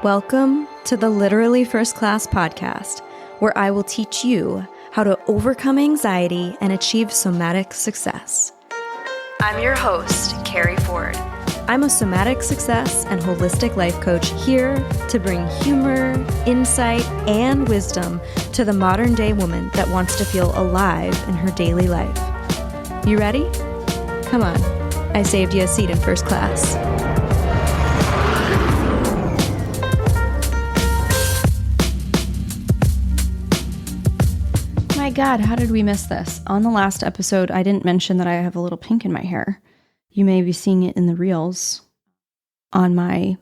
Welcome to the Literally First Class podcast, where I will teach you how to overcome anxiety and achieve somatic success. I'm your host, Keri Ford. I'm a somatic success and holistic life coach here to bring humor, insight, and wisdom to the modern day woman that wants to feel alive in her daily life. You ready? Come on, I saved you a seat in first class. My God, how did we miss this? On the last episode, I didn't mention that I have a little pink in my hair. You may be seeing it in the reels on my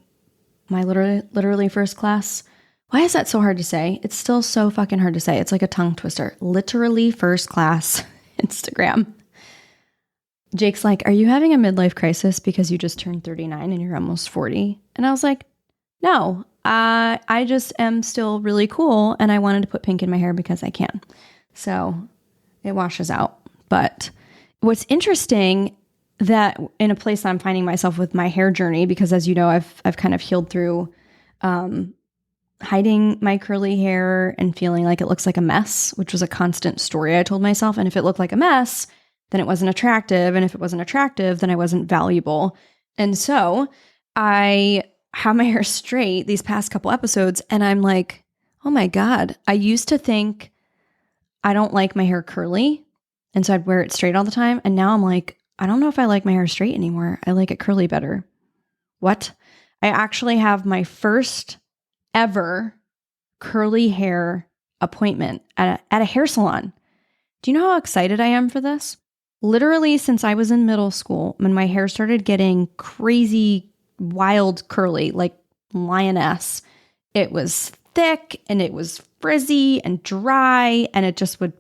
literally first class. Why is that so hard to say? It's still so fucking hard to say. It's like a tongue twister. Literally first class Instagram. Jake's like, are you having a midlife crisis because you just turned 39 and you're almost 40? And I was like, no, I just am still really cool and I wanted to put pink in my hair because I can. So it washes out. But what's interesting that in a place I'm finding myself with my hair journey, because as you know, I've kind of healed through hiding my curly hair and feeling like it looks like a mess, which was a constant story I told myself. And if it looked like a mess, then it wasn't attractive. And if it wasn't attractive, then I wasn't valuable. And so I have my hair straight these past couple episodes, and I'm like, oh my God, I used to think I don't like my hair curly, and so I'd wear it straight all the time. And now I'm like, I don't know if I like my hair straight anymore. I like it curly better. What? I actually have my first ever curly hair appointment at a hair salon. Do you know how excited I am for this? Literally since I was in middle school, when my hair started getting crazy, wild curly, like lioness, it was thick and it was frizzy and dry, and it just would,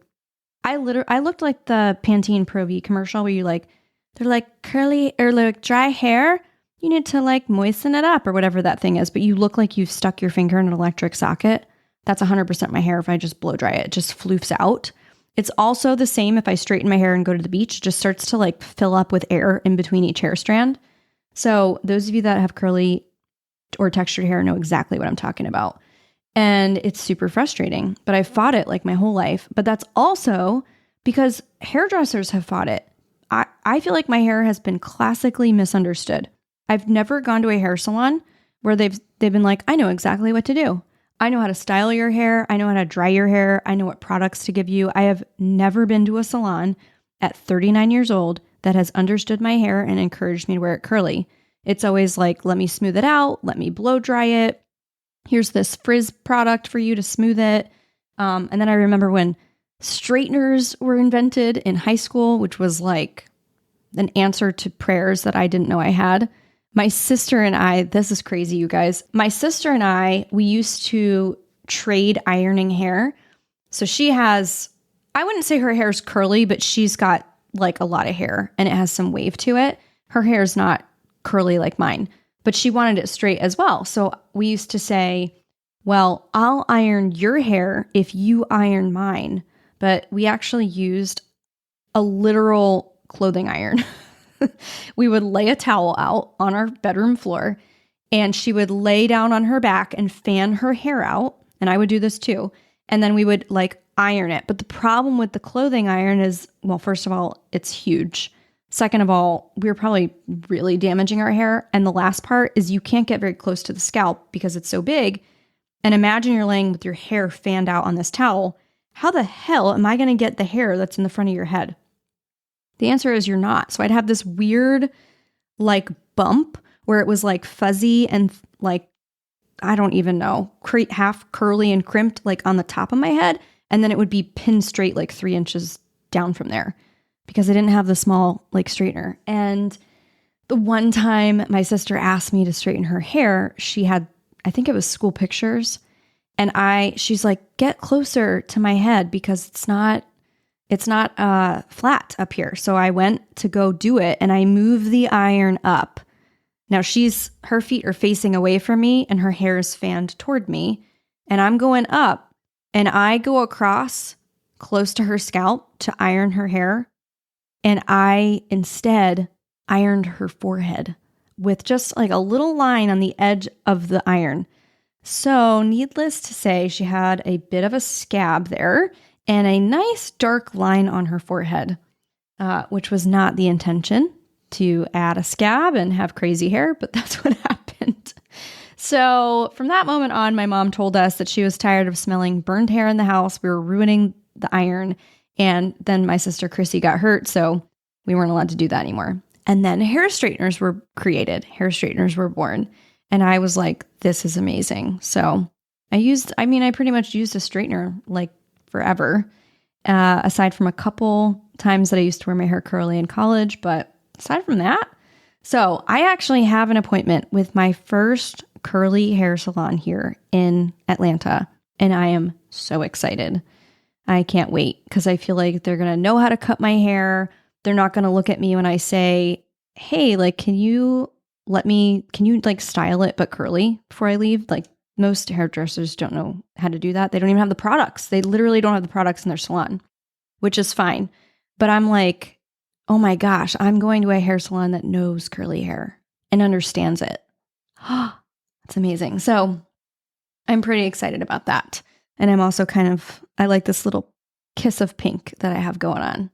I looked like the Pantene Pro V commercial where they're like curly or like dry hair, you need to like moisten it up or whatever that thing is, but you look like you've stuck your finger in an electric socket. That's 100% my hair. If I just blow dry it, it just floofs out. It's also the same if I straighten my hair and go to the beach, it just starts to like fill up with air in between each hair strand. So those of you that have curly or textured hair know exactly what I'm talking about. And it's super frustrating, but I've fought it like my whole life. But that's also because hairdressers have fought it. I feel like my hair has been classically misunderstood. I've never gone to a hair salon where they've been like, I know exactly what to do. I know how to style your hair. I know how to dry your hair. I know what products to give you. I have never been to a salon at 39 years old that has understood my hair and encouraged me to wear it curly. It's always like, let me smooth it out. Let me blow dry it. Here's this frizz product for you to smooth it. And then I remember when straighteners were invented in high school, which was like an answer to prayers that I didn't know I had. My sister and I, this is crazy, you guys. My sister and I, we used to trade ironing hair. So she has, I wouldn't say her hair's curly, but she's got like a lot of hair and it has some wave to it. Her hair's not curly like mine, but she wanted it straight as well. So we used to say, well, I'll iron your hair if you iron mine. But we actually used a literal clothing iron. We would lay a towel out on our bedroom floor and she would lay down on her back and fan her hair out. And I would do this too. And then we would like iron it. But the problem with the clothing iron is, well, first of all, it's huge. Second of all, we were probably really damaging our hair. And the last part is you can't get very close to the scalp because it's so big. And imagine you're laying with your hair fanned out on this towel. How the hell am I going to get the hair that's in the front of your head? The answer is you're not. So I'd have this weird like bump where it was like fuzzy and like, I don't even know, half curly and crimped like on the top of my head. And then it would be pinned straight like 3 inches down from there because I didn't have the small like straightener. And the one time my sister asked me to straighten her hair, she had, I think it was school pictures. And she's like, get closer to my head because it's not flat up here. So I went to go do it and I moved the iron up. Now her feet are facing away from me and her hair is fanned toward me and I'm going up and I go across close to her scalp to iron her hair. And I instead ironed her forehead with just like a little line on the edge of the iron. So, needless to say, she had a bit of a scab there and a nice dark line on her forehead, which was not the intention to add a scab and have crazy hair, but that's what happened. So, from that moment on, my mom told us that she was tired of smelling burned hair in the house. We were ruining the iron. And then my sister Chrissy got hurt, so we weren't allowed to do that anymore. And then hair straighteners were created. Hair straighteners were born. And I was like, this is amazing. So I pretty much used a straightener like forever, aside from a couple times that I used to wear my hair curly in college. But aside from that, so I actually have an appointment with my first curly hair salon here in Atlanta. And I am so excited. I can't wait because I feel like they're going to know how to cut my hair. They're not going to look at me when I say, hey, like, can you like style it but curly before I leave? Like most hairdressers don't know how to do that. They don't even have the products. They literally don't have the products in their salon, which is fine. But I'm like, oh my gosh, I'm going to a hair salon that knows curly hair and understands it. That's amazing. So I'm pretty excited about that. And I'm also I like this little kiss of pink that I have going on.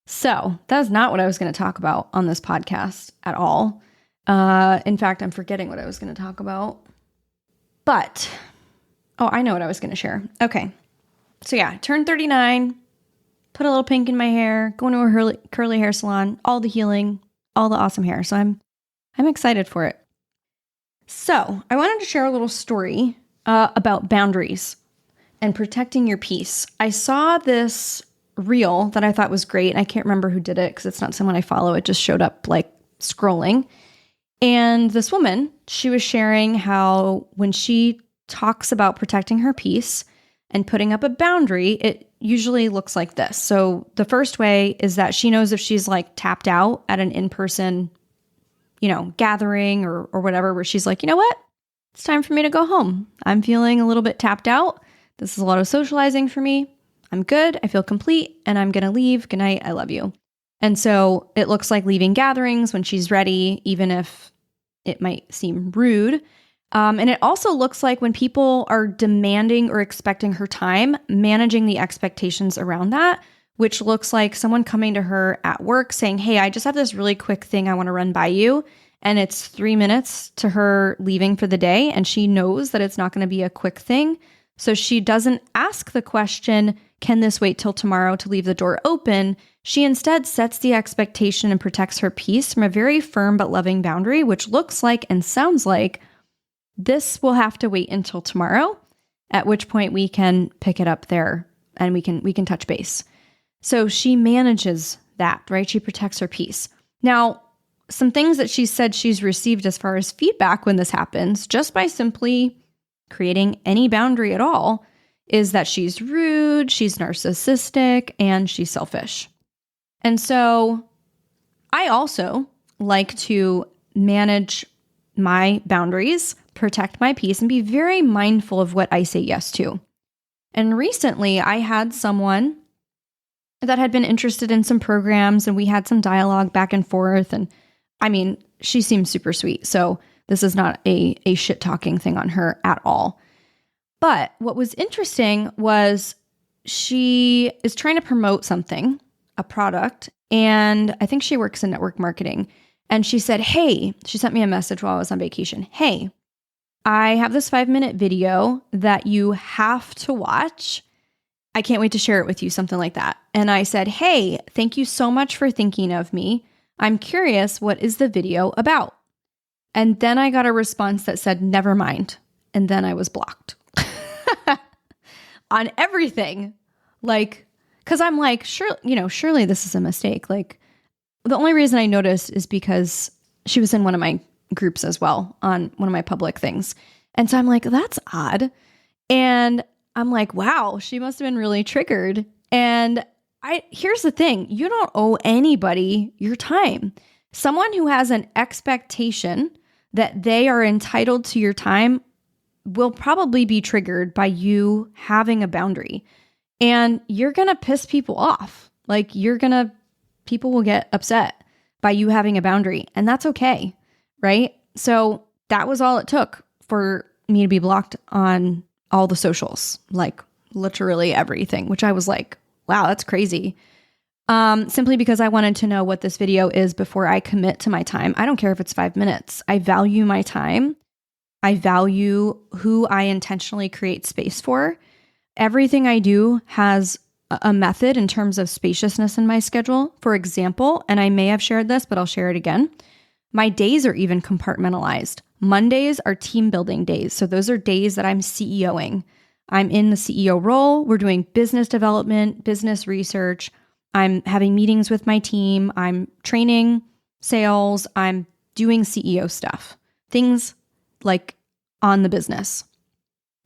So that's not what I was going to talk about on this podcast at all. In fact, I'm forgetting what I was going to talk about. But, I know what I was going to share. Okay. So yeah, turned 39, put a little pink in my hair, going to a curly hair salon, all the healing, all the awesome hair. So I'm excited for it. So I wanted to share a little story about boundaries and protecting your peace. I saw this reel that I thought was great. I can't remember who did it because it's not someone I follow. It just showed up like scrolling. And this woman, she was sharing how when she talks about protecting her peace and putting up a boundary, it usually looks like this. So the first way is that she knows if she's like tapped out at an in-person, gathering or whatever, where she's like, you know what? It's time for me to go home. I'm feeling a little bit tapped out. This is a lot of socializing for me. I'm good. I feel complete and I'm going to leave. Good night. I love you. And so it looks like leaving gatherings when she's ready, even if it might seem rude. And it also looks like when people are demanding or expecting her time, managing the expectations around that, which looks like someone coming to her at work saying, hey, I just have this really quick thing I want to run by you. And it's 3 minutes to her leaving for the day. And she knows that it's not going to be a quick thing. So she doesn't ask the question, can this wait till tomorrow to leave the door open? She instead sets the expectation and protects her peace from a very firm but loving boundary, which looks like and sounds like this will have to wait until tomorrow, at which point we can pick it up there and we can touch base. So she manages that, right? She protects her peace. Now, some things that she said she's received as far as feedback when this happens, just by simply creating any boundary at all, is that she's rude, she's narcissistic, and she's selfish. And so I also like to manage my boundaries, protect my peace, and be very mindful of what I say yes to. And recently I had someone that had been interested in some programs and we had some dialogue back and forth. And I mean, she seems super sweet. So this is not a shit talking thing on her at all. But what was interesting was she is trying to promote something, a product, and I think she works in network marketing. And she said, hey, she sent me a message while I was on vacation. Hey, I have this 5-minute video that you have to watch. I can't wait to share it with you, something like that. And I said, hey, thank you so much for thinking of me. I'm curious, what is the video about? And then I got a response that said, never mind. And then I was blocked on everything. Like, cause I'm like, surely this is a mistake. Like the only reason I noticed is because she was in one of my groups as well on one of my public things. And so I'm like, that's odd. And I'm like, wow, she must have been really triggered. And here's the thing, you don't owe anybody your time. Someone who has an expectation that they are entitled to your time will probably be triggered by you having a boundary. And you're going to piss people off. Like people will get upset by you having a boundary. And that's okay, right? So that was all it took for me to be blocked on all the socials, like literally everything, which I was like, wow, that's crazy. Simply because I wanted to know what this video is before I commit to my time. I don't care if it's 5 minutes. I value my time. I value who I intentionally create space for. Everything I do has a method in terms of spaciousness in my schedule. For example, and I may have shared this, but I'll share it again. My days are even compartmentalized. Mondays are team building days. So those are days that I'm CEOing. I'm in the CEO role. We're doing business development, business research. I'm having meetings with my team. I'm training sales. I'm doing CEO stuff, things like on the business.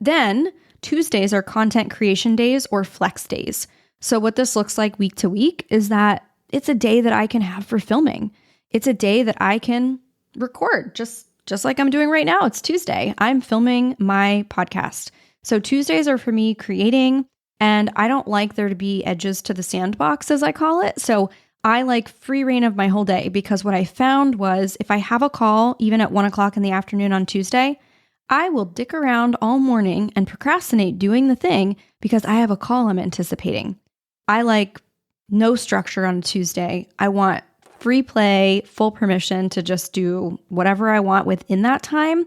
Then Tuesdays are content creation days or flex days. So what this looks like week to week is that it's a day that I can have for filming. It's a day that I can record just like I'm doing right now. It's Tuesday. I'm filming my podcast. So Tuesdays are for me creating, and I don't like there to be edges to the sandbox, as I call it. So I like free reign of my whole day, because what I found was if I have a call, even at 1:00 in the afternoon on Tuesday, I will dick around all morning and procrastinate doing the thing because I have a call I'm anticipating. I like no structure on Tuesday. I want free play, full permission to just do whatever I want within that time.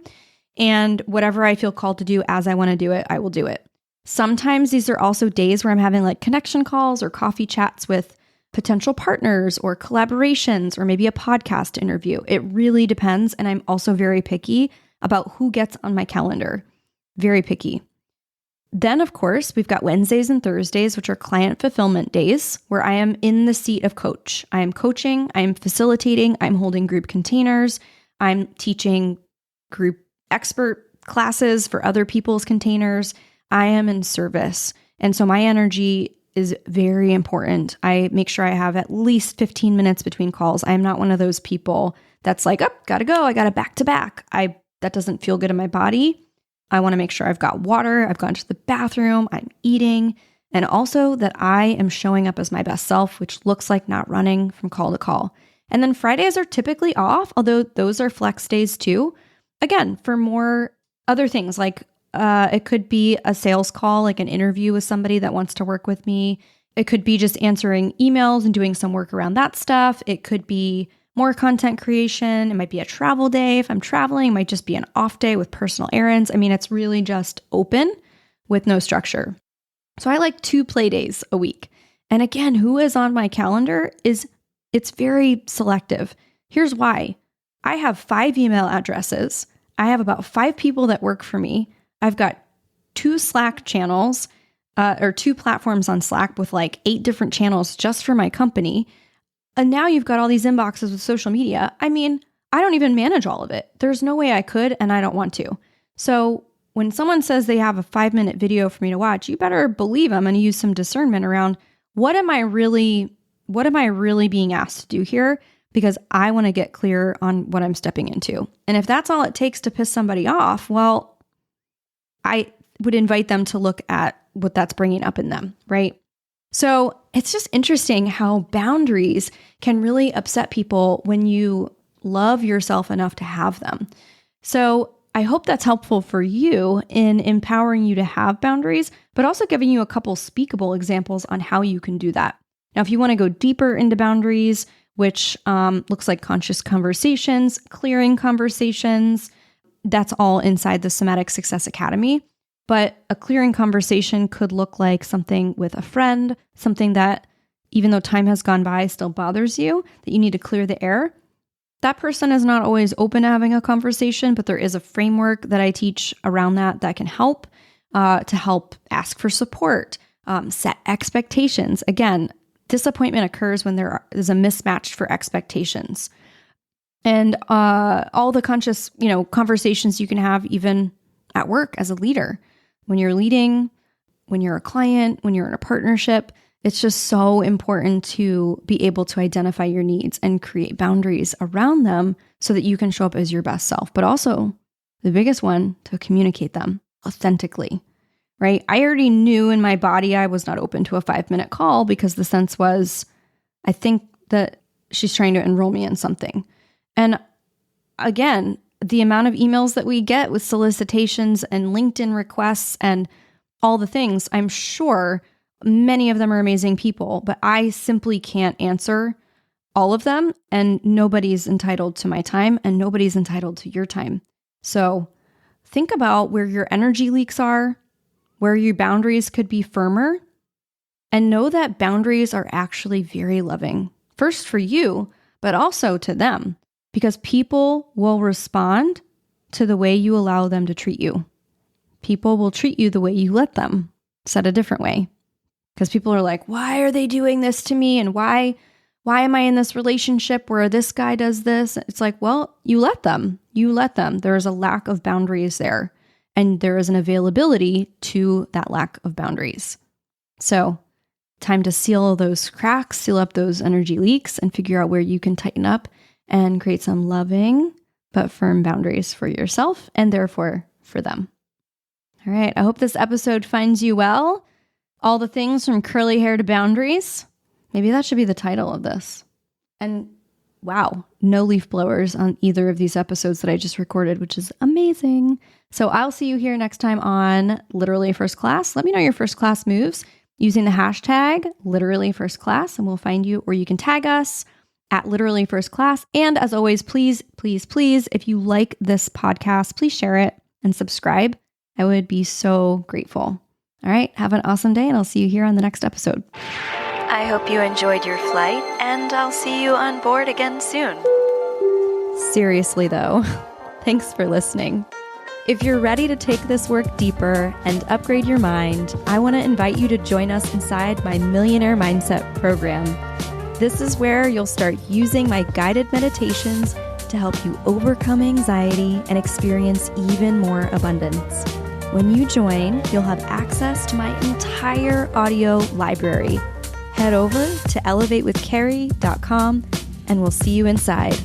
And whatever I feel called to do as I want to do it, I will do it. Sometimes these are also days where I'm having like connection calls or coffee chats with potential partners or collaborations or maybe a podcast interview. It really depends. And I'm also very picky about who gets on my calendar. Very picky. Then, of course, we've got Wednesdays and Thursdays, which are client fulfillment days, where I am in the seat of coach. I am coaching, I am facilitating, I'm holding group containers, I'm teaching group expert classes for other people's containers. I am in service. And so my energy is very important. I make sure I have at least 15 minutes between calls. I am not one of those people that's like, oh, gotta go. I got a back to back. That doesn't feel good in my body. I want to make sure I've got water. I've gone to the bathroom. I'm eating. And also that I am showing up as my best self, which looks like not running from call to call. And then Fridays are typically off, although those are flex days too. Again, for more other things like it could be a sales call, like an interview with somebody that wants to work with me. It could be just answering emails and doing some work around that stuff. It could be more content creation. It might be a travel day. If I'm traveling, it might just be an off day with personal errands. I mean, it's really just open with no structure. So I like 2 play days a week. And again, who is on my calendar it's very selective. Here's why. I have 5 email addresses. I have about 5 people that work for me. I've got 2 Slack channels or 2 platforms on Slack with like 8 different channels just for my company. And now you've got all these inboxes with social media. I mean, I don't even manage all of it. There's no way I could, and I don't want to. So when someone says they have a 5-minute video for me to watch, you better believe I'm going to use some discernment around what am I really being asked to do here? Because I want to get clear on what I'm stepping into. And if that's all it takes to piss somebody off, well, I would invite them to look at what that's bringing up in them, right? So it's just interesting how boundaries can really upset people when you love yourself enough to have them. So I hope that's helpful for you in empowering you to have boundaries, but also giving you a couple speakable examples on how you can do that. Now, if you want to go deeper into boundaries, which looks like conscious conversations, clearing conversations, that's all inside the Somatic Success Academy. But a clearing conversation could look like something with a friend, something that, even though time has gone by, still bothers you, that you need to clear the air. That person is not always open to having a conversation, but there is a framework that I teach around that can help to help ask for support, set expectations. Again, disappointment occurs when there is a mismatch for expectations. And all the conscious, conversations you can have even at work as a leader. When you're leading, when you're a client, when you're in a partnership, it's just so important to be able to identify your needs and create boundaries around them so that you can show up as your best self. But also, the biggest one, to communicate them authentically, right? I already knew in my body I was not open to a 5-minute call because the sense was, I think that she's trying to enroll me in something. And again, the amount of emails that we get with solicitations and LinkedIn requests and all the things, I'm sure many of them are amazing people, but I simply can't answer all of them, and nobody's entitled to my time and nobody's entitled to your time. So think about where your energy leaks are, where your boundaries could be firmer, and know that boundaries are actually very loving. First for you, but also to them, because people will respond to the way you allow them to treat you. People will treat you the way you let them, said a different way. Because people are like, why are they doing this to me? And why am I in this relationship where this guy does this? It's like, well, you let them. You let them. There is a lack of boundaries there. And there is an availability to that lack of boundaries. So time to seal those cracks, seal up those energy leaks, and figure out where you can tighten up and create some loving but firm boundaries for yourself and therefore for them. All right. I hope this episode finds you well. All the things from curly hair to boundaries. Maybe that should be the title of this. And wow, no leaf blowers on either of these episodes that I just recorded, which is amazing. So I'll see you here next time on Literally First Class. Let me know your first class moves using the hashtag Literally First Class, and we'll find you, or you can tag us at Literally First Class. And as always, please, please, please, if you like this podcast, please share it and subscribe. I would be so grateful. All right, have an awesome day, and I'll see you here on the next episode. I hope you enjoyed your flight, and I'll see you on board again soon. Seriously though, thanks for listening. If you're ready to take this work deeper and upgrade your mind, I want to invite you to join us inside my Millionaire Mindset program. This is where you'll start using my guided meditations to help you overcome anxiety and experience even more abundance. When you join, you'll have access to my entire audio library. Head over to elevatewithkeri.com and we'll see you inside.